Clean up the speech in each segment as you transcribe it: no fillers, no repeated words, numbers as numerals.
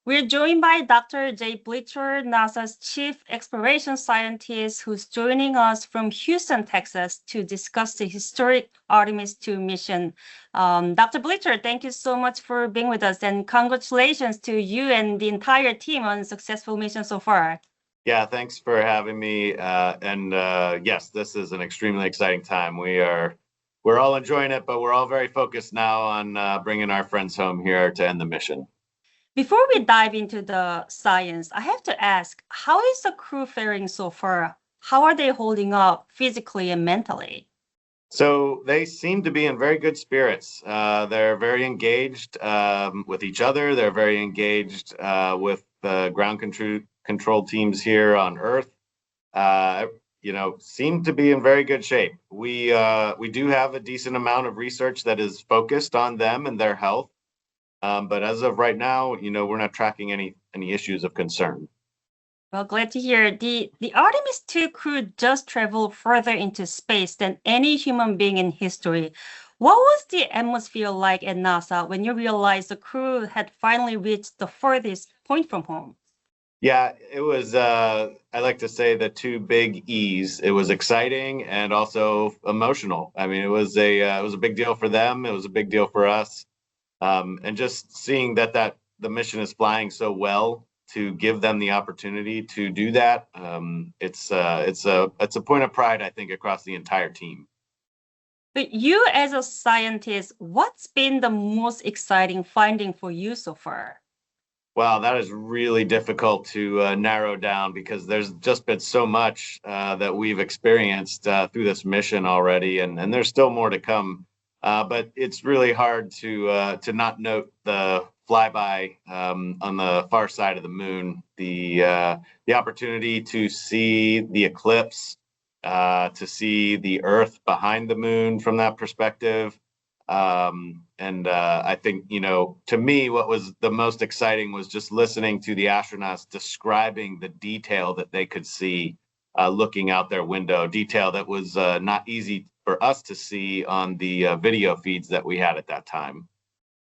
We're joined by Dr. Bleacher, NASA's Chief Exploration Scientist, who's joining us from Houston, Texas, to discuss the historic Artemis 2 mission. Dr. Bleacher, thank you so much for being with us, and congratulations to you and the entire team on a successful mission so far. Yeah, thanks for having me. Yes, this is an extremely exciting time. We're all enjoying it, but we're all very focused now on bringing our friends home here to end the mission. Before we dive into the science, I have to ask, how is the crew faring so far? How are they holding up physically and mentally? So they seem to be in very good spirits. They're very engaged with each other. They're very engaged with the ground control teams here on Earth. Seem to be in very good shape. We do have a decent amount of research that is focused on them and their health. But as of right now, we're not tracking any issues of concern. Well, glad to hear. The Artemis 2 crew just traveled further into space than any human being in history. What was the atmosphere like at NASA when you realized the crew had finally reached the furthest point from home? Yeah, it was, I like to say the two big E's. It was exciting and also emotional. I mean, it was a big deal for them. It was a big deal for us. And just seeing that the mission is flying so well to give them the opportunity to do that, it's a point of pride, I think, across the entire team. But you as a scientist, what's been the most exciting finding for you so far? Wow, that is really difficult to narrow down because there's just been so much that we've experienced through this mission already, and there's still more to come. But it's really hard to not note the flyby on the far side of the moon, the opportunity to see the eclipse, to see the Earth behind the moon from that perspective. I think, to me, what was the most exciting was just listening to the astronauts describing the detail that they could see looking out their window, detail that was not easy for us to see on the video feeds that we had at that time.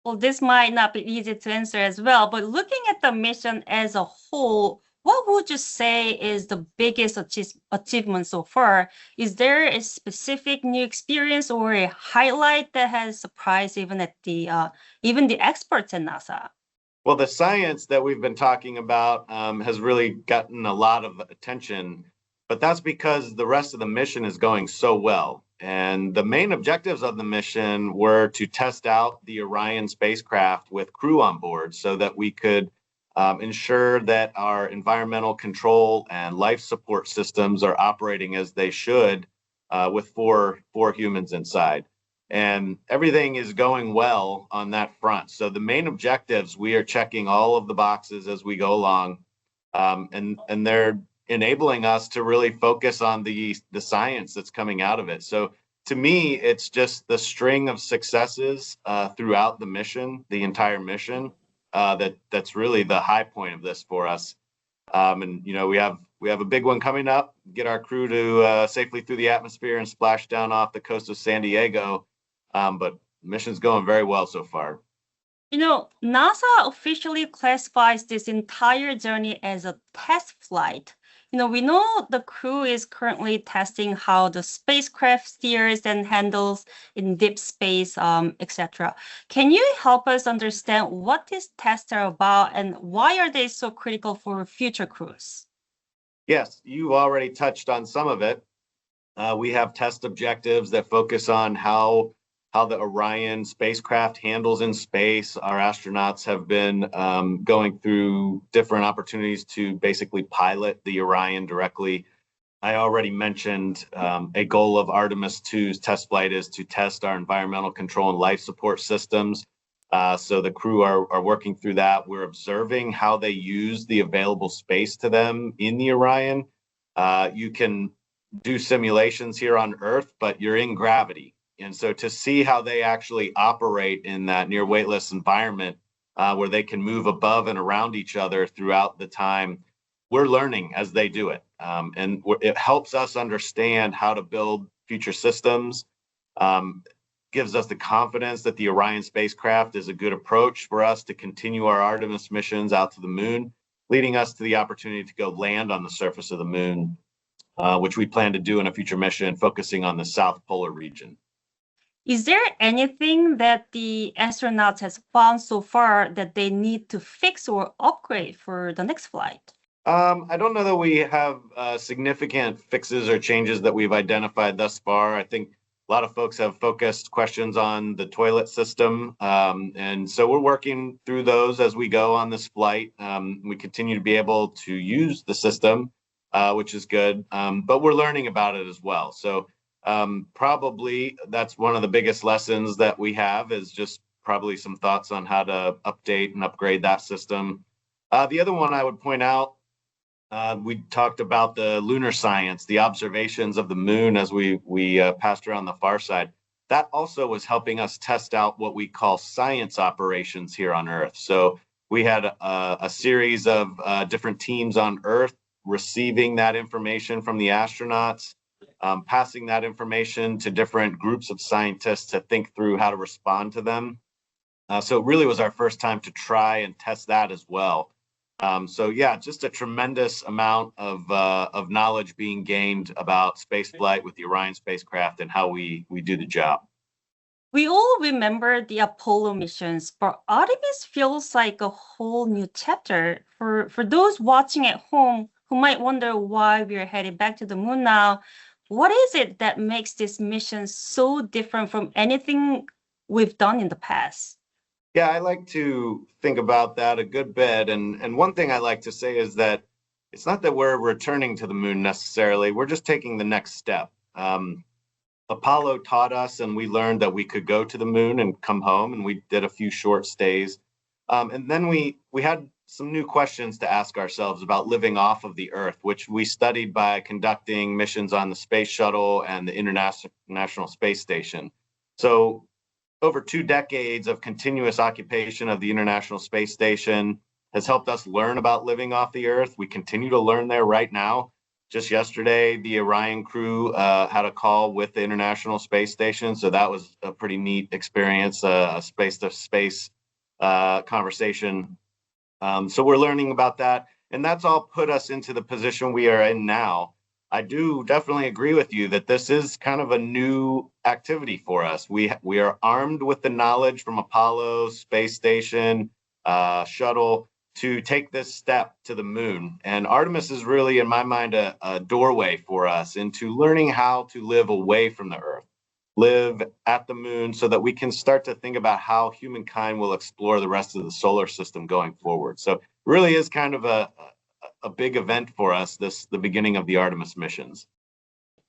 Well, this might not be easy to answer as well, but looking at the mission as a whole, what would you say is the biggest achievement so far? Is there a specific new experience or a highlight that has surprised even the experts at NASA? Well, the science that we've been talking about has really gotten a lot of attention, but that's because the rest of the mission is going so well. And the main objectives of the mission were to test out the Orion spacecraft with crew on board so that we could ensure that our environmental control and life support systems are operating as they should with four humans inside. And everything is going well on that front. So the main objectives, we are checking all of the boxes as we go along, and they're enabling us to really focus on the science that's coming out of it. So to me, it's just the string of successes throughout the mission, the entire mission, that's really the high point of this for us. We have a big one coming up, get our crew to safely through the atmosphere and splash down off the coast of San Diego. But the mission's going very well so far. NASA officially classifies this entire journey as a test flight. We know the crew is currently testing how the spacecraft steers and handles in deep space, etc. Can you help us understand what these tests are about and why are they so critical for future crews? Yes, you already touched on some of it. We have test objectives that focus on how the Orion spacecraft handles in space. Our astronauts have been going through different opportunities to basically pilot the Orion directly. I already mentioned a goal of Artemis 2's test flight is to test our environmental control and life support systems. So the crew are working through that. We're observing how they use the available space to them in the Orion. You can do simulations here on Earth, but you're in gravity. And so to see how they actually operate in that near weightless environment where they can move above and around each other throughout the time, we're learning as they do it. And it helps us understand how to build future systems, gives us the confidence that the Orion spacecraft is a good approach for us to continue our Artemis missions out to the moon, leading us to the opportunity to go land on the surface of the moon, which we plan to do in a future mission, focusing on the South Polar region. Is there anything that the astronauts has found so far that they need to fix or upgrade for the next flight? I don't know that we have significant fixes or changes that we've identified thus far. I think a lot of folks have focused questions on the toilet system. And so we're working through those as we go on this flight. We continue to be able to use the system, which is good, but we're learning about it as well. So probably that's one of the biggest lessons that we have, is just probably some thoughts on how to update and upgrade that system. The other one I would point out, we talked about the lunar science, the observations of the moon as we passed around the far side. That also was helping us test out what we call science operations here on Earth. So we had a series of different teams on Earth receiving that information from the astronauts, passing that information to different groups of scientists to think through how to respond to them. So it really was our first time to try and test that as well. So yeah, just a tremendous amount of knowledge being gained about spaceflight with the Orion spacecraft and how we do the job. We all remember the Apollo missions, but Artemis feels like a whole new chapter. For those watching at home who might wonder why we're headed back to the moon now, what is it that makes this mission so different from anything we've done in the past? Yeah, I like to think about that a good bit. And one thing I like to say is that it's not that we're returning to the moon necessarily. We're just taking the next step. Apollo taught us, and we learned that we could go to the moon and come home, and we did a few short stays. And then we had some new questions to ask ourselves about living off of the Earth, which we studied by conducting missions on the Space Shuttle and the International Space Station. So over 2 decades of continuous occupation of the International Space Station has helped us learn about living off the Earth. We continue to learn there right now. Just yesterday, the Orion crew had a call with the International Space Station. So that was a pretty neat experience, a space-to-space conversation. So we're learning about that. And that's all put us into the position we are in now. I do definitely agree with you that this is kind of a new activity for us. We are armed with the knowledge from Apollo, space station, shuttle to take this step to the moon. And Artemis is really, in my mind, a doorway for us into learning how to live away from the Earth, live at the moon, so that we can start to think about how humankind will explore the rest of the solar system going forward. So it really is kind of a big event for us, the beginning of the Artemis missions.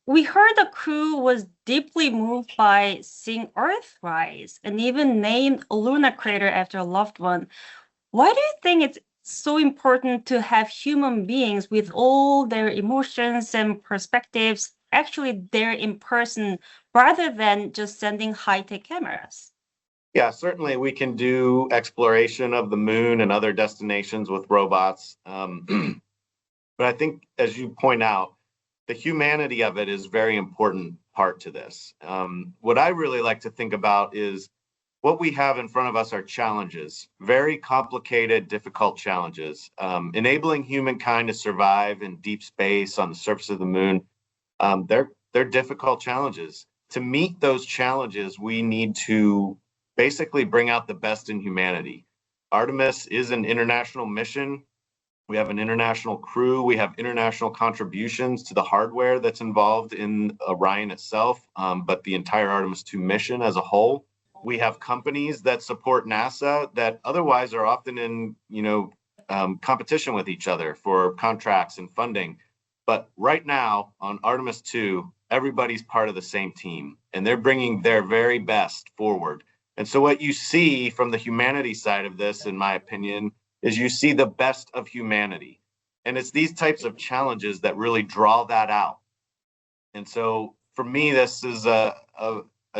We heard the crew was deeply moved by seeing Earth rise and even named a lunar crater after a loved one. Why do you think it's so important to have human beings with all their emotions and perspectives actually there in person rather than just sending high-tech cameras? Yeah, certainly we can do exploration of the moon and other destinations with robots. But I think, as you point out, the humanity of it is a very important part to this. What I really like to think about is what we have in front of us are challenges, very complicated, difficult challenges. Enabling humankind to survive in deep space on the surface of the moon, they're difficult challenges. To meet those challenges, we need to basically bring out the best in humanity. Artemis is an international mission. We have an international crew. We have international contributions to the hardware that's involved in Orion itself, but the entire Artemis II mission as a whole. We have companies that support NASA that otherwise are often in, competition with each other for contracts and funding. But right now on Artemis II, everybody's part of the same team, and they're bringing their very best forward. And so what you see from the humanity side of this, in my opinion, is you see the best of humanity. And it's these types of challenges that really draw that out. And so for me, this is a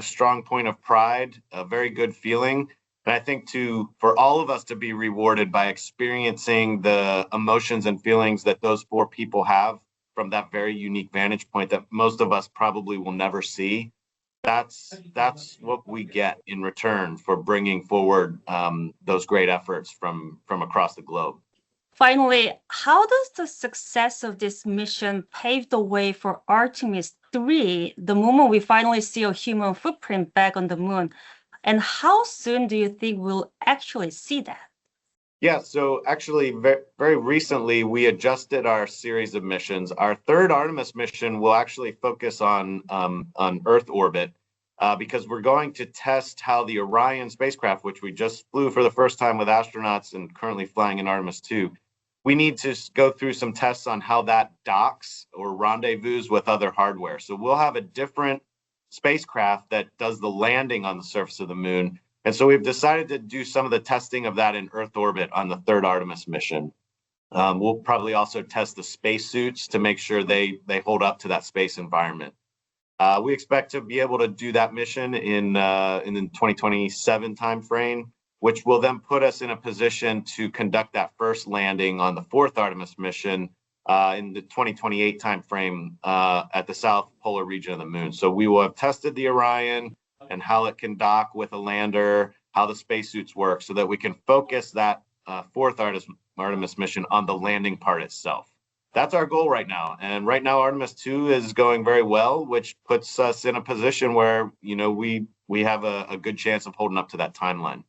strong point of pride, a very good feeling. And I think for all of us to be rewarded by experiencing the emotions and feelings that those 4 people have from that very unique vantage point that most of us probably will never see. that's what we get in return for bringing forward those great efforts from across the globe. Finally, how does the success of this mission pave the way for Artemis 3, the moment we finally see a human footprint back on the moon? And how soon do you think we'll actually see that? Yeah, so actually, very recently, we adjusted our series of missions. Our third Artemis mission will actually focus on Earth orbit because we're going to test how the Orion spacecraft, which we just flew for the first time with astronauts and currently flying in Artemis 2, we need to go through some tests on how that docks or rendezvous with other hardware. So we'll have a different spacecraft that does the landing on the surface of the moon. And so we've decided to do some of the testing of that in Earth orbit on the third Artemis mission. We'll probably also test the spacesuits to make sure they hold up to that space environment. We expect to be able to do that mission in the 2027 timeframe, which will then put us in a position to conduct that first landing on the fourth Artemis mission in the 2028 timeframe at the south polar region of the moon. So we will have tested the Orion and how it can dock with a lander, how the spacesuits work, so that we can focus that fourth Artemis mission on the landing part itself. That's our goal right now. And right now, Artemis 2 is going very well, which puts us in a position where, we have a good chance of holding up to that timeline.